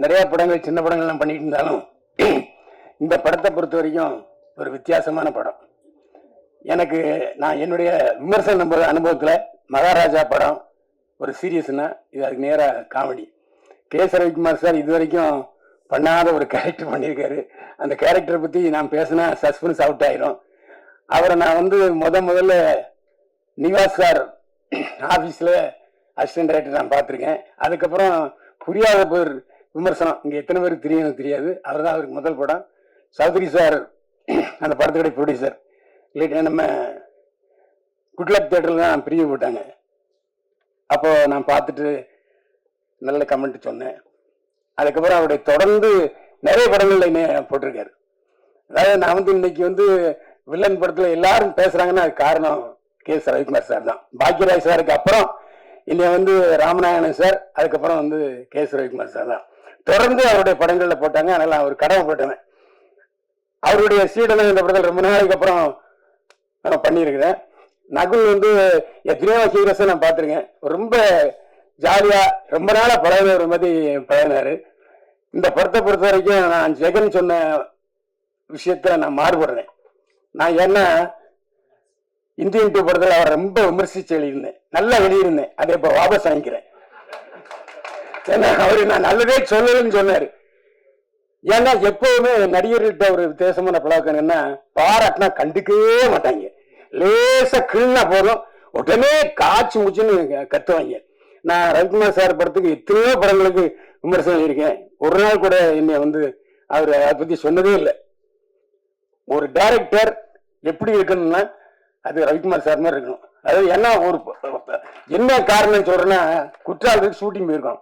நிறைய படங்கள் சின்ன படங்கள்லாம் பண்ணிட்டு இருந்தாலும் இந்த படத்தை பொறுத்த வரைக்கும் ஒரு வித்தியாசமான படம். எனக்கு நான் என்னுடைய விமர்சன அனுபவத்தில் மகாராஜா படம் ஒரு சீரியஸ்னா இது அதுக்கு நேராக காமெடி. கே. ரவிக்குமார் சார் இது வரைக்கும் பண்ணாத ஒரு கேரக்டர் பண்ணியிருக்காரு. அந்த கேரக்டரை பற்றி நான் பேசினா சஸ்பென்ஸ் அவுட் ஆயிரும். அவரை நான் முதல்ல நிவாஸ் சார் ஆஃபீஸில் அசிஸ்டன்ட் டைரக்டர் நான் பார்த்துருக்கேன். அதுக்கப்புறம் புரியாத பேர் விமர்சனம் இங்கே எத்தனை பேருக்கு தெரியும் தெரியாது. அவர் தான் அவருக்கு முதல் படம். சௌத்ரி சார் அந்த படத்துடைய ப்ரொடியூசர். இல்லைட்டா நம்ம குட்லக் தேட்டரில் தான் பிரிவு போட்டாங்க. அப்போது நான் பார்த்துட்டு நல்ல கமெண்ட் சொன்னேன். அதுக்கப்புறம் அவருடைய தொடர்ந்து நிறைய படங்கள்ல என்ன போட்டிருக்காரு. அதாவது நான் இன்னைக்கு வில்லன் படத்தில் எல்லாரும் பேசுகிறாங்கன்னா அது காரணம் கே. ரவிக்குமார் சார் தான். பாக்யராஜ் சாருக்கு அப்புறம் இன்னைய ராமநாயணன் சார், அதுக்கப்புறம் கே. ரவிக்குமார் சார் தான் தொடர்ந்து அவருடைய படங்கள்ல போட்டாங்க. அதனால அவர் கடமைப்பட்டவன். அவருடைய சீடனை இந்த படத்தில் ரொம்ப நாளைக்கு அப்புறம் பண்ணியிருக்கிறேன். நகுல் எத்தனையோ ஹீரோஸை நான் பார்த்துருக்கேன். ரொம்ப ஜாலியா ரொம்ப நாளா பழகின ஒரு மாதிரி பழகினாரு. இந்த படத்தை பொறுத்த வரைக்கும் நான் ஜெகன் சொன்ன விஷயத்துல நான் மாறுபடுறேன். நான் ஏன்னா இந்தியன் 2 படத்தில் அவர் ரொம்ப விமர்சிச்சு எழுதியிருந்தேன், நல்லா எழுதியிருந்தேன். அதை இப்போ வாபஸ் வாங்கிக்கிறேன். ஏன்னா அவரு நான் நல்லதே சொல்லலன்னு சொன்னாரு. ஏன்னா எப்பவுமே நடிகர்கள்ட்ட ஒரு வித்தியாசமான பழக்கம் என்ன, பாராட்டினா கண்டுக்கவே மாட்டாங்க. லேசா கிள்னா போதும் உடனே காய்ச்சி முச்சுன்னு கத்துவாங்க. நான் ரவிக்குமார் சார் படத்துக்கு எத்தனையோ படங்களுக்கு விமர்சனம் இருக்கேன். ஒரு நாள் கூட என்னை அவர் அதை பத்தி சொன்னதே இல்லை. ஒரு டைரக்டர் எப்படி இருக்கணும்னா அது ரவிக்குமார் சார் மாதிரி இருக்கணும். அதாவது என்ன காரணம் சொல்றேன்னா, குற்றாலத்துக்கு ஷூட்டிங் போயிருக்கோம்.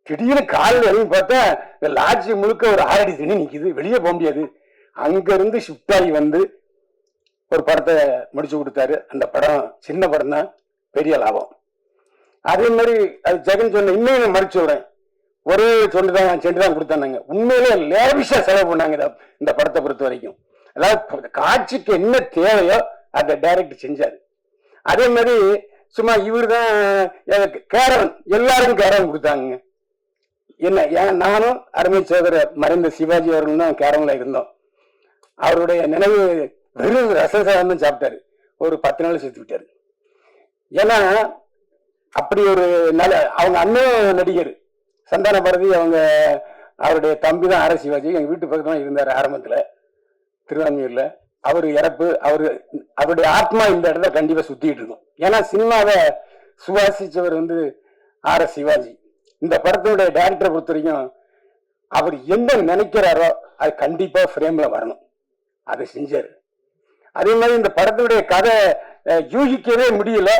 திடீர்னு காலில் இறங்கி பார்த்தா இந்த லாட்ஜி முழுக்க ஒரு 6 அடி தண்ணி நிற்கிது, வெளியே போக முடியாது. அங்கிருந்து ஷிஃப்ட் ஆகி ஒரு படத்தை முடிச்சு கொடுத்தாரு. அந்த படம் சின்ன படம் தான், பெரிய லாபம். அதே மாதிரி அது ஜெகன் சொன்ன இன்னும் மறுச்சு விடுறேன். ஒரே செண்டு தான் கொடுத்தாங்க. உண்மையிலே லேவிஷா செலவு பண்ணாங்க இந்த படத்தை பொறுத்த வரைக்கும். அதாவது காட்சிக்கு என்ன தேவையோ அதை டைரக்டர் செஞ்சாரு. அதே மாதிரி சும்மா இவர் தான் கேரவன், எல்லாரும் கேரவன் கொடுத்தாங்க. என்ன நானும் அருமை சோதரர் மறைந்த சிவாஜி அவர்களும் தான் கேரவன்ல இருந்தோம். அவருடைய நினைவு வெறும் ரசசாதம் தான் சாப்பிட்டாரு. ஒரு 10 நாள் சேர்த்து விட்டாரு. ஏன்னா அப்படி ஒரு நல்ல அவங்க அண்ணன் நடிகர் சந்தான பாரதி, அவருடைய தம்பி தான் ஆர். சிவாஜி. எங்க வீட்டு பக்கத்துல இருந்தார் ஆரம்பத்துல திருவான்மையூர்ல. அவர் இறப்பு, அவருடைய ஆத்மா இந்த இடத்துல கண்டிப்பா சுத்திட்டு இருக்கும். ஏன்னா சினிமாவை சுவாசிச்சவர் ஆர். சிவாஜி. இந்த படத்தினுடைய டைரக்டரை பொறுத்த வரைக்கும் அவர் என்ன நினைக்கிறாரோ அது கண்டிப்பா ஃப்ரேம்ல வரணும், அதை செஞ்சாரு. அதே மாதிரி இந்த படத்தினுடைய கதை யூகிக்கவே முடியல.